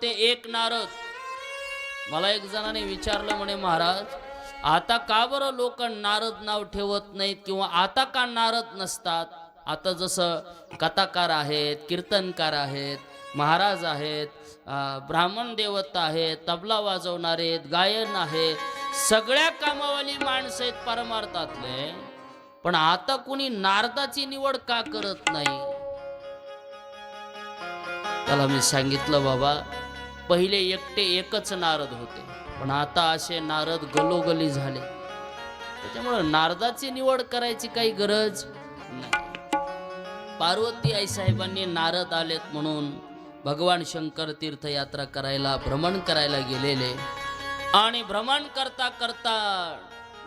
होते एक नारद. मला एक जणाने विचारलं, म्हणे महाराज आता का बरं लोक नारद नाव ठेवत नाहीत किंवा आता का नारद नसतात. आता जसं कथाकार आहेत, कीर्तनकार आहेत, महाराज आहेत, ब्राह्मण देवता आहेत, तबला वाजवणारे आहेत, गायन आहे, सगळ्या कामावाली माणसं आहेत परमार्थातले, पण आता कुणी नारदाची निवड का करत नाही. त्याला मी सांगितलं, बाबा पहिले एकटे एकच नारद होते, पण आता असे नारद गलोगली झाले, त्याच्यामुळे नारदाची निवड करायची काही गरज नाही. पार्वती आईसाहेबांनी नारद आलेत म्हणून भगवान शंकर तीर्थयात्रा करायला, भ्रमण करायला गेलेले, आणि भ्रमण करता करता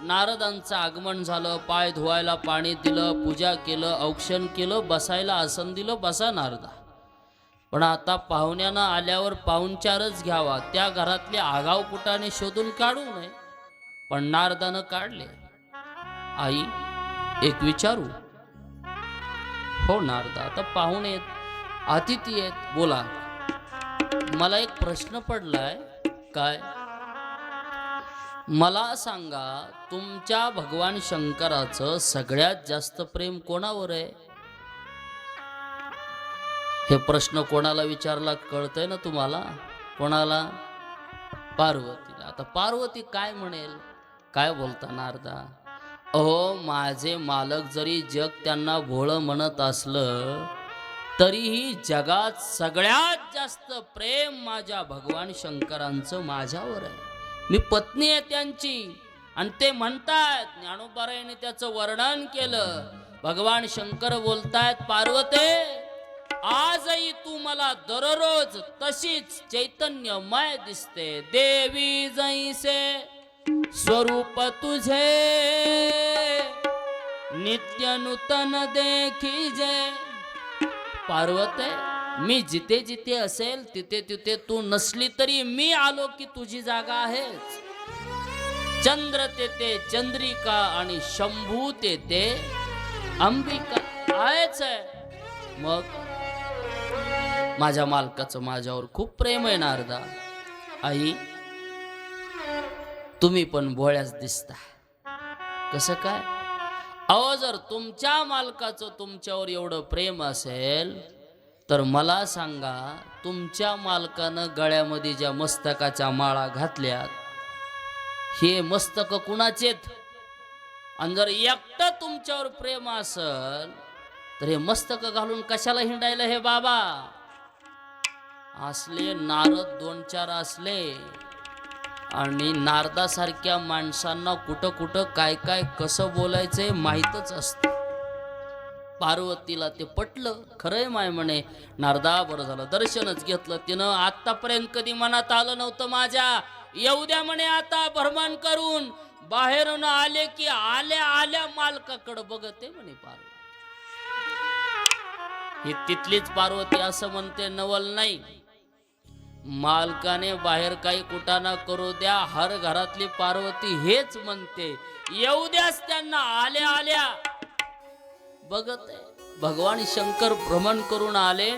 नारदांचं आगमन झालं. पाय धुवायला पाणी दिलं, पूजा केलं, औक्षण केलं, बसायला आसन दिलं, बसा नारदा. पण आता पाहुण्यानं आल्यावर पाहुणचारच घ्यावा, त्या घरातले आगाव कुटाने शोधून काढू नये, पण नारदानं काढले. आई एक विचारू. हो नारदा, आता पाहुणे आहेत, अतिथी आहेत, बोला. मला एक प्रश्न पडलाय. काय? मला सांगा, तुमच्या भगवान शंकराचं सगळ्यात जास्त प्रेम कोणावर आहे? हे प्रश्न कोणाला विचारला कळतंय ना तुम्हाला? कोणाला? पार्वतीला. आता पार्वती काय म्हणेल? काय बोलता नारदा? अहो माझे मालक जरी जग त्यांना भोळं म्हणत असलं तरीही जगात सगळ्यात जास्त प्रेम माझ्या भगवान शंकरांचं माझ्यावर आहे. मी पत्नी आहे त्यांची, आणि ते म्हणतात, ज्ञानोबारायाने त्याचं वर्णन केलं. भगवान शंकर बोलतायत, पार्वते आजही तू मला दररोज तशीच चैतन्यमय दिसते. देवी जैसे स्वरूप तुझे नित्य नूतन देखीजे. पार्वते मी जिथे जिथे असेल तिथे तिथे तू नसली तरी मी आलो की तुझी जागा आहेच. चंद्र तेथे चंद्रिका आणि शंभू तेथे अंबिका आहेच आहे. मग माझ्या मालकाचं माझ्यावर खूप प्रेम आहे नारदा. आई तुम्ही पण भोळ्याच दिसता. कसं काय? अहो जर तुमच्या मालकाचं तुमच्यावर एवढं प्रेम असेल तर मला सांगा, तुमच्या मालकानं गळ्यामध्ये ज्या मस्तकाच्या माळा घातल्यात हे मस्तक कुणाचेत? आणि जर एकटं तुमच्यावर प्रेम असेल तर हे मस्तक घालून कशाला हिंडायला हे बाबा? असले नारद दोन चार असले, आणि नारदासारख्या माणसांना कुठं कुठं काय काय कसं बोलायचंय माहीतच असतं. पार्वतीला ते पटलं. खरंय माय म्हणे, नारदा बरं झालं दर्शनच घेतलं तिनं. आतापर्यंत कधी मनात आलं नव्हतं माझ्या, येऊ द्या म्हणे आता भ्रमण करून. बाहेरून आले की आल्या आल्या मालकाकडे बघते म्हणे पार्वती. ही तिथलीच पार्वती असं म्हणते, नवल नाही. मालकाने बाहेर काही कुटाणा करू द्या, हर घरातली पार्वती हेच म्हणते, येऊ द्यास त्यांना आल्या आल्या बघत आहे. भगवान शंकर भ्रमण करून आले.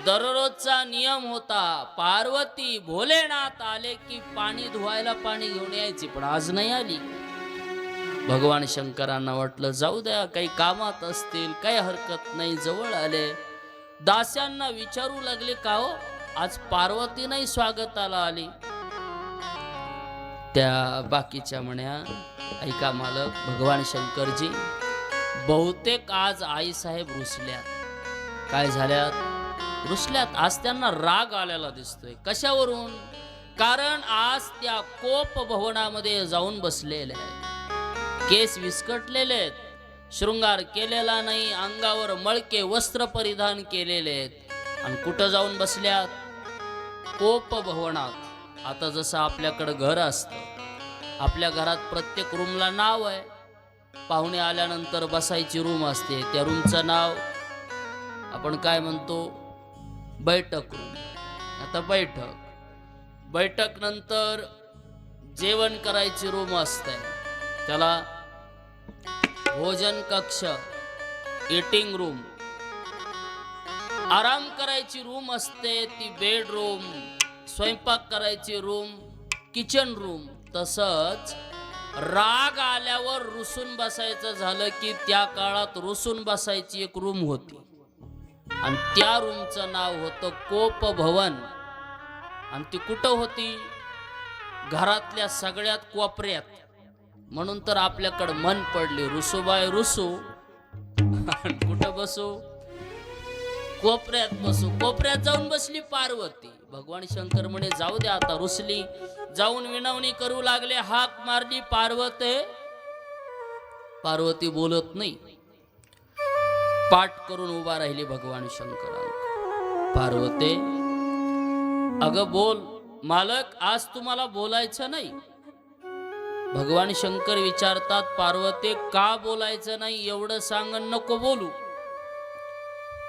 दररोजचा नियम होता, पार्वती भोलेनाथ आले की पाणी धुवायला पाणी घेऊन यायची, पण आज नाही आली. भगवान शंकरांना वाटलं जाऊ द्या, काही कामात असतील, काही हरकत नाही. जवळ आले, दास्यांना विचारू लागले, का हो आज पार्वती नाही स्वागताला आली? त्या बाकीच्या म्हण्या, ऐका मालक, भगवान शंकरजी बहुतेक आज आई साहेब रुसल्यात. काय झाल्यात? रुसल्यात. आज त्यांना राग आलेला दिसतोय. कशावरून? कारण आज त्या कोप भवनामध्ये जाऊन बसलेले आहेत. केस विस्कटलेले आहेत, शृंगार केलेला नाही, अंगावर मळके वस्त्र परिधान केलेले आहेत, आणि कुठं जाऊन बसल्यात? कोप भवनात. आता जसं आपल्याकडं घर असतं, आपल्या घरात प्रत्येक रूमला नाव आहे. पाहुणे आल्यानंतर बसायची रूम असते, त्या रूमचं नाव आपण काय म्हणतो? बैठक रूम. आता बैठक नंतर जेवण करायची रूम असते, त्याला भोजन कक्ष, इटिंग रूम. आराम करायची रूम असते ती बेडरूम, स्वयंपाक करायची रूम, किचन रूम, तसंच राग आल्यावर रुसून बसायचं झालं की त्या काळात रुसून बसायची एक रूम होती आणि त्या रूमचं नाव होतं कोप भवन. आणि ती कुठं होती? घरातल्या सगळ्यात कोपऱ्यात. म्हणून तर आपल्याकडं मन पडली, रुसूबाई रुसू कुठं बसू? कोपऱ्यात बसू. कोपऱ्यात जाऊन बसली पार्वती. भगवान शंकर म्हणे जाऊ द्या आता, रुसली. जाऊन विनवणी करू लागले, हाक मारली, पार्वती बोलत नाही. पाठ करून उभा राहिली भगवान शंकरांक. पार्वती, अगं बोल मालक, आज तुम्हाला बोलायचं नाही. भगवान शंकर विचारतात, पार्वती का बोलायचं नाही? एवढं सांग, नको बोलू.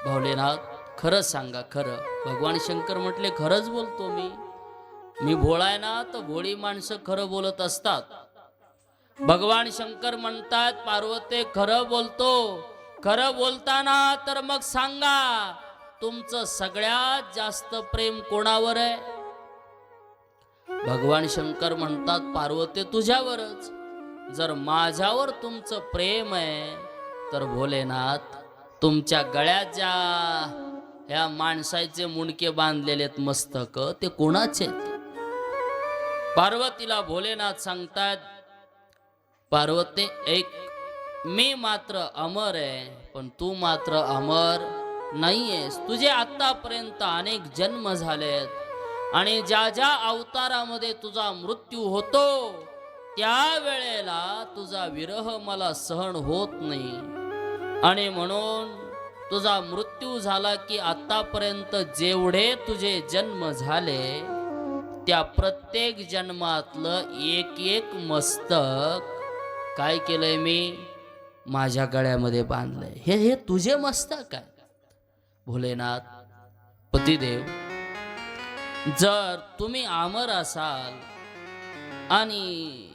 भोलेनाथ खरं सांगा, खरं. भगवान शंकर म्हटले, खरंच बोलतो मी भोळाय ना, तर भोळी माणसं खरं बोलत असतात. भगवान शंकर म्हणतात, पार्वती खरं बोलतो. खरं बोलताना तर मग सांगा, तुमचं सगळ्यात जास्त प्रेम कोणावर आहे? भगवान शंकर म्हणतात, पार्वती तुझ्यावरच. जर माझ्यावर तुमचं प्रेम आहे तर भोलेनाथ, तुमच्या गळ्यात ज्या ह्या माणसाचे मुंडके बांधलेले आहेत मस्तक, ते कोणाचे? पार्वतीला भोलेनाथ सांगतात, पार्वती एक, मी मात्र अमर आहे, पण तू मात्र अमर नाहीयेस. तुझे आतापर्यंत अनेक जन्म झालेत आणि ज्या ज्या अवतारामध्ये तुझा मृत्यू होतो त्या वेळेला तुझा विरह मला सहन होत नाही आणि म्हणून तुझा मृत्यू झाला की आतापर्यंत जेवढे तुझे जन्म झाले त्या प्रत्येक जन्मातलं एक एक मस्तक काय केलंय मी? माझ्या गळ्यामध्ये बांधलंय. हे तुझे मस्तक आहे. भोलेनाथ, पतिदेव, जर तुम्ही अमर असाल आणि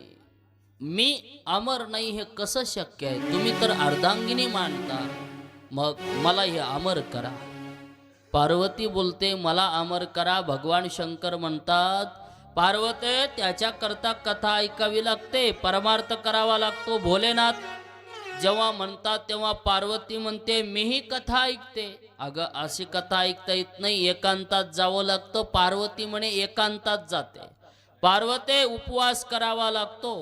मी अमर नाही हे कसं शक्य आहे? तुम्ही तर अर्धांगिनी मानता, मग मला हे अमर करा. पार्वती बोलते, मला अमर करा. भगवान शंकर म्हणतात, पार्वती त्याच्याकरता कथा ऐकावी लागते, परमार्थ करावा लागतो. भोलेनाथ जेव्हा म्हणतात तेव्हा पार्वती म्हणते, मीही कथा ऐकते. अगं अशी कथा ऐकता येत नाही, एकांतात जावं लागतं. पार्वती म्हणे एकांतात जाते. पार्वती उपवास करावा लागतो.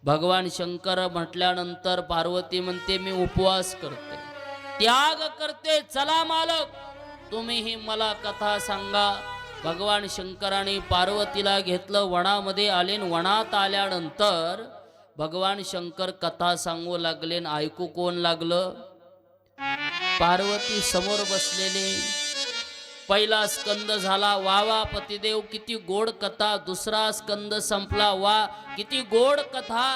भगवान शंकर म्हटल्यानंतर पार्वती म्हणते, मी उपवास करते, त्याग करते. चला मालक, तुम्हीही मला कथा सांगा. भगवान शंकराने पार्वतीला घेतलं, वनामध्ये आले. वनात आल्यानंतर भगवान शंकर कथा सांगू लागले. ऐकू कोण लागलं? पार्वती समोर बसलेले. पहिला स्कंद झाला, वा वा पतिदेव किती गोड कथा. दुसरा स्कंद संपला, वा किती गोड कथा.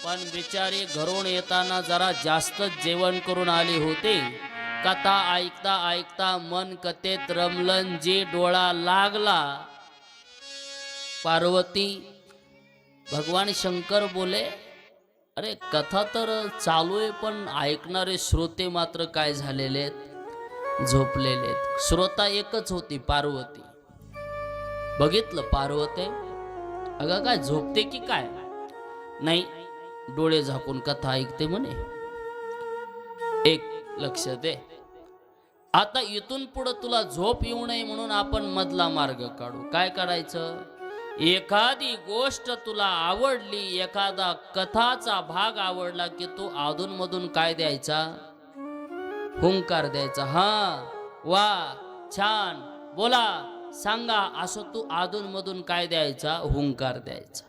पण बिचारी घरून येताना जरा जास्तच जेवण करून आले होते. कथा ऐकता ऐकता मन कथेत रमलन, जे डोळा लागला. पार्वती, भगवान शंकर बोले, अरे कथा तर चालू आहे, पण ऐकणारे श्रोते मात्र काय झालेले आहेत? झोपलेले आहेत. श्रोता एकच होती, पार्वती. बघितलं पार्वती, अगं काय झोपते की काय? नाही, डोळे झाकून कथा ऐकते म्हणे. एक लक्ष दे, आता इथून पुढे तुला झोप येऊ नये म्हणून आपण मधला मार्ग काढू. काय काढायचं? एखादी गोष्ट तुला आवडली, एखादा कथाचा भाग आवडला की तू अधून मधून काय द्यायचा? हुंकार द्यायचा. हा, वा, छान, बोला, सांगा, असं तू अधून मधून काय द्यायचा? हुंकार द्यायचा.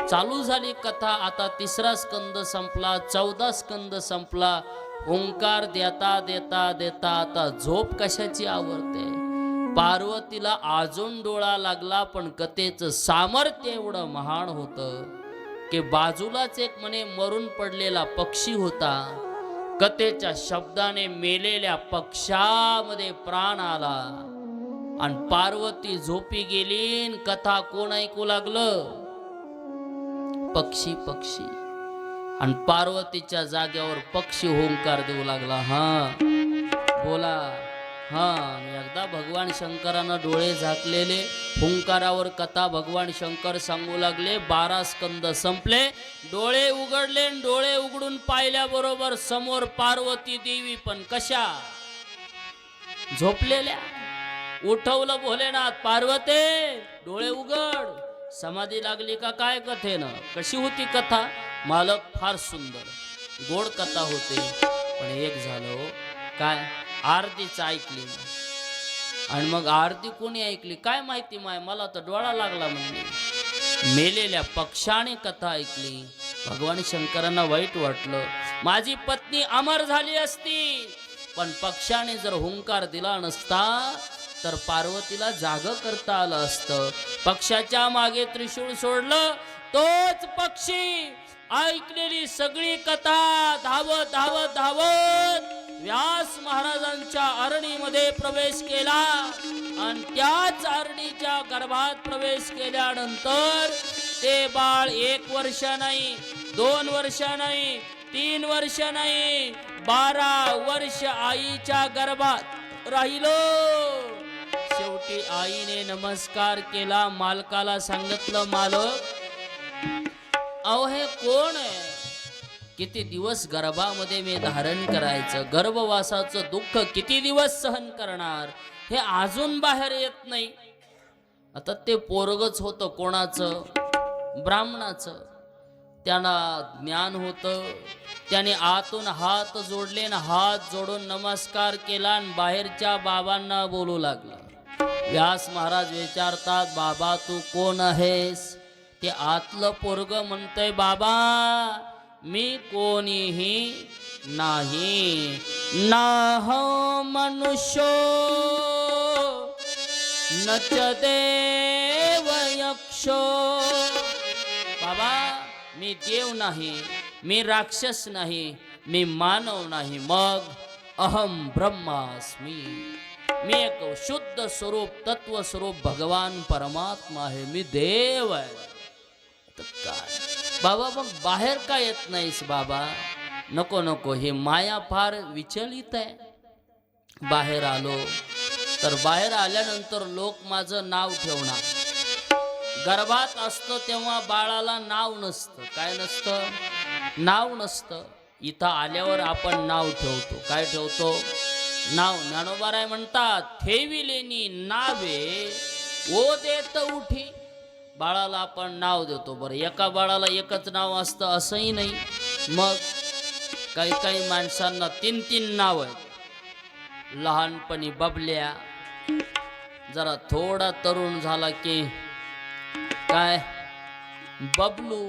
चालू झाली कथा. आता तिसरा स्कंद संपला, 14 स्कंद संपला. हुंकार देता देता देता आता झोप कशाची आवरते? पार्वतीला अजून डोळा लागला. पण कथेचं सामर्थ्य एवढं महान होतं की बाजूलाच एक म्हणे मरून पडलेला पक्षी होता. कथेच्या शब्दाने मेलेल्या पक्षामध्ये प्राण आला आणि पार्वती झोपी गेली. कथा कोण ऐकू लागलं? पक्षी. पक्षी. आणि पार्वतीच्या जाग्यावर पक्षी हुंकार देऊ लागला. हा, बोला, हा, एकदा भगवान शंकरानं डोळे झाकलेले, हुंकारावर कथा भगवान शंकर सांगू लागले. 12 स्कंद संपले, डोळे उघडले. डोळे उघडून पाहिल्याबरोबर समोर पार्वती देवी, पण कशा? झोपलेल्या. उठवलं भोलेनाथ, पार्वते डोळे उघड. समाधी लागली का काय कथेनं? कशी होती कथा? मालक फार सुंदर गोड कथा होते, पण एक झालं हो. काय? आरतीच ऐकली आणि मग आरती कोणी ऐकली काय माहिती माय, मला तर डोळा लागला म्हणजे. मेलेल्या पक्षाने कथा ऐकली. भगवान शंकरांना वाईट वाटलं, माझी पत्नी अमर झाली असती, पण पक्षाने जर हुंकार दिला नसता तर पार्वतीला जाग करता आलं असतं. पक्षाच्या मागे त्रिशूळ सोडलं, तोच पक्षी ऐकलेली सगळी कथा धावत धावत धावत व्यास महाराजांच्या अरणीमध्ये प्रवेश केला आणि त्याच अरणीच्या गर्भात प्रवेश केल्यानंतर ते बाळ 1 वर्ष नाही, 2 वर्ष नाही, 3 वर्ष नाही, 12 वर्ष आईच्या गर्भात राहिलो. शेवटी आईने नमस्कार केला, मालकाला सांगितलं, मालक अहो हे कोण आहे? किती दिवस गर्भामध्ये मी धारण करायचं, गर्भवासाचं दुःख किती दिवस सहन करणार, हे अजून बाहेर येत नाही. आता ते पोरगच होतं कोणाचं? ब्राह्मणाचं. त्यांना ज्ञान होतं, त्याने आतून हात जोडले आणि हात जोडून नमस्कार केला आणि बाहेरच्या बाबांना बोलू लागला. व्यास महाराज विचारतात, बाबा तू कोण आहेस? ते आतलं पोरग म्हणतंय, बाबा मी कोणीही नाही, नाह मनुष्यो नच देव यक्षो. बाबा मी देव नाही, मी राक्षस नाही, मी मानव नाही, मग अहम ब्रह्मास्मी, मी एक शुद्ध स्वरूप तत्व स्वरूप भगवान परमात्मा आहे, मी देव आहे. काय बाबा मग बाहेर का येत नाहीस? बाबा नको नको, हे माया फार विचलित आहे. बाहेर आलो तर बाहेर आल्यानंतर लोक माझं नाव ठेवणार. गर्भात असतं तेव्हा बाळाला नाव नसतं. काय नसतं? नाव नसतं. इथं आल्यावर आपण नाव ठेवतो. काय ठेवतो? नाव. ज्ञानोबाराय म्हणतात, ठेविलेनी नावे ओ देत उठी. बाळाला आपण नाव देतो. बरं, एका बाळाला एकच नाव असतं असंही नाही. मग काही काही माणसांना 3-3 नाव आहेत. लहानपणी बबल्या, जरा थोडा तरुण झाला की काय बबलू,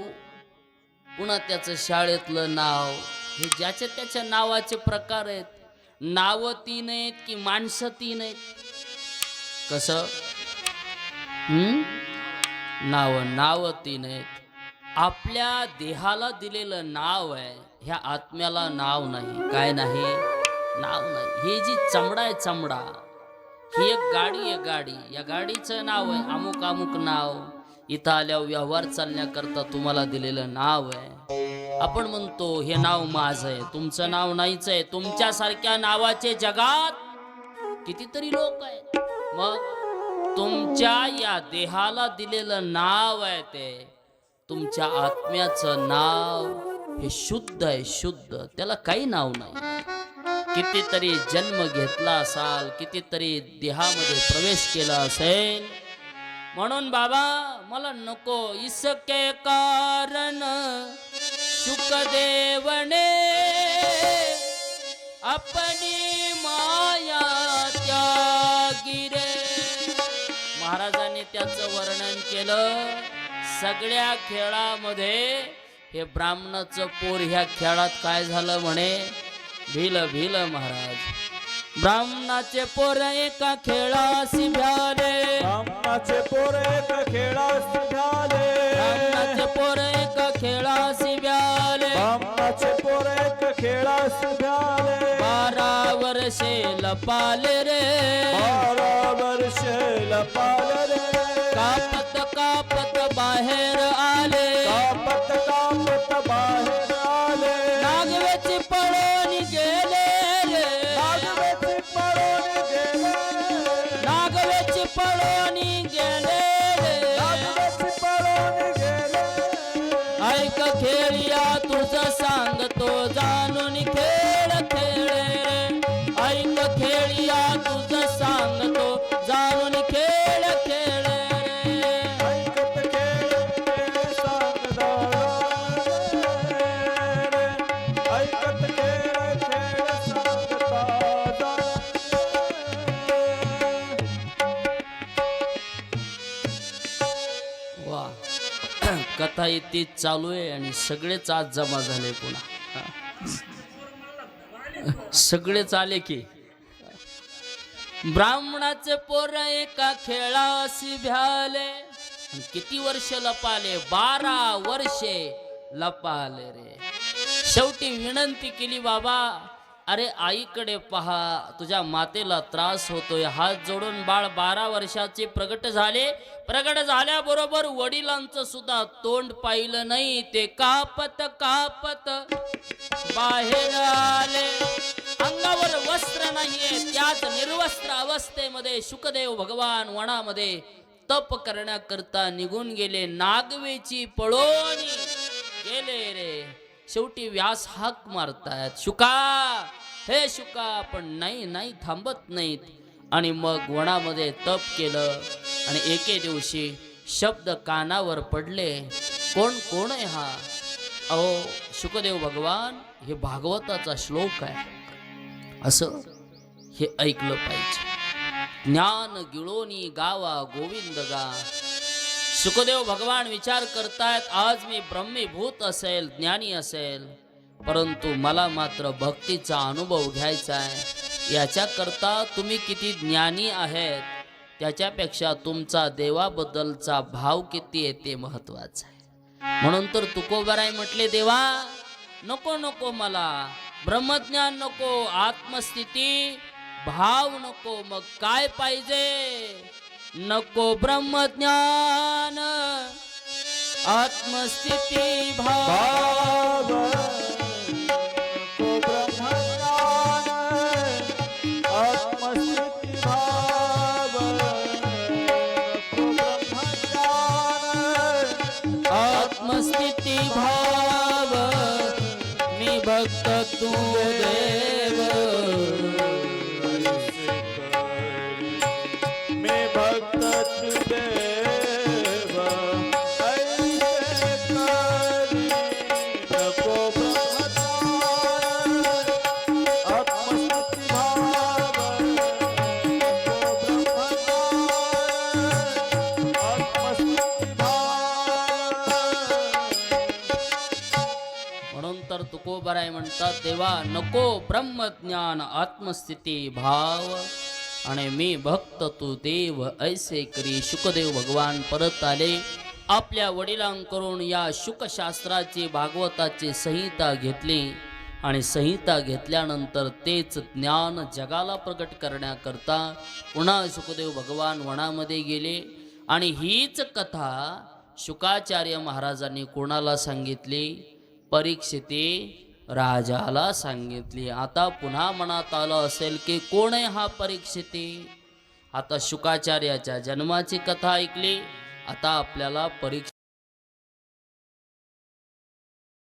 पुन्हा त्याचं शाळेतलं नाव. हे ज्याच्या त्याच्या नावाचे प्रकार आहेत. नावं 3 आहेत की माणसं 3 आहेत? कसं? नाव 3 आहेत. आपल्या देहाला दिलेलं नाव आहे, ह्या आत्म्याला नाव नाही. काय नाही? नाव नाही. हे जी चमडा आहे, चमडा, ही एक गाडी आहे, गाडी. या गाडीचं नाव आहे अमुक अमुक नाव. इथं आल्यावर व्यवहार चालण्याकरता तुम्हाला दिलेलं नाव आहे. आपण म्हणतो हे नाव माझं आहे, तुमचं नाव नाहीच आहे. तुमच्यासारख्या नावाचे जगात कितीतरी लोक आहेत. मग तुमच्या या देहाला दिलेलं नाव आहे, ते तुमच्या आत्म्याचं नाव हे शुद्ध आहे, शुद्ध. त्याला काही नाव नाही. कितीतरी जन्म घेतला असाल, कितीतरी देहामध्ये प्रवेश केला असेल. म्हणून बाबा मला नको इसके कारण शुकदेवने अपनी माया त्यागी रे. महाराजांनी त्याचं वर्णन केलं. सगळ्या खेळामध्ये हे ब्राह्मणाचं पोर ह्या खेळात काय झालं म्हणे, भिल महाराज. ब्राह्मणाचे पोर एका खेळासी भ्याले, ब्राह्मणाचे पोर एका खेळासी भ्याले, ब्राह्मणाचे पोर एका खेळासी भ्याले, ब्राह्मणाचे पोर एका खेळासी भ्याले. 12 वर्षे लपाले रे, 12 वर्षे लपाले रे. कापत कापत बाहेर आले, कापत कापत बाहेर आले. नागवेची पळून गेले रे, नागवेची पळून गेले कथा इथे चालू आहे आणि सगळेच आज जमा झाले पुन्हा हा. सगळेच आले की ब्राह्मणाचे पोर एका खेळाशी भ्याले आणि किती वर्ष लपाले 12 वर्षे लपाले रे. शेवटी विनंती केली बाबा अरे आईकडे पहा तुझ्या मातेला त्रास होतोय. हात जोडून बाळ 12 वर्षाचे प्रगट झाले. प्रगट झाल्याबरोबर वडिलांचं सुद्धा तोंड पाहिलं नाही. ते कापत कापत बाहेर आले. अंगावर वस्त्र नाहीये. त्याच निर्वस्त्र अवस्थेमध्ये शुकदेव भगवान वनामध्ये तप करण्याकरता निघून गेले. नागवेची पळोनी गेले रे. शेवटी व्यास हाक मारतायत शुका हे शुका पण नाही थांबत नाहीत. आणि मग वनामध्ये तप केलं आणि एके दिवशी शब्द कानावर पडले. कोण आहे हा? अहो शुकदेव भगवान हे भागवताचा श्लोक आहे असं हे ऐकलं पाहिजे. ज्ञान गिळोनी गावा गोविंद गा. शुकदेव भगवान विचार करतायत आज मी ब्रह्मीभूत असेल ज्ञानी असेल परंतु मला मात्र भक्तीचा अनुभव घ्यायचा आहे. याच्याकरता तुम्ही किती ज्ञानी आहेत त्याच्यापेक्षा तुमचा देवाबद्दलचा भाव किती आहे ते महत्वाचं आहे. म्हणून तर तुकोबाराय म्हटले देवा नको मला ब्रह्मज्ञान नको आत्मस्थिती भाव नको. मग काय पाहिजे? नको ब्रह्मज्ञान आत्मस्थिती भाव. आत्मस्थिती भाव मी भक्त तू देव. मी भक्त तू देव. ऐसे करी नको ब्रह्मज्ञान आत्मस्थिती भाव. नको ब्रह्मज्ञान आत्मस्थिती भाव. म्हणून तर तुकोबाराय म्हणतात देवा नको ब्रह्मज्ञान आत्मस्थिती भाव आणि मी भक्त तू देव ऐसे करी. शुकदेव भगवान परत आले. आपल्या वडिलांकडून या शुकशास्त्राची भागवताची संहिता घेतली आणि संहिता घेतल्यानंतर तेच ज्ञान जगाला प्रकट करण्याकरता पुन्हा शुकदेव भगवान वनामध्ये गेले. आणि हीच कथा शुकाचार्य महाराजांनी कोणाला सांगितली? परीक्षिती राजाला सांगितली. आता पुन्हा मनात आलं असेल की कोण आहे हा परीक्षिती? आता शुकाचार्याच्या जन्माची कथा ऐकली. आता आपल्याला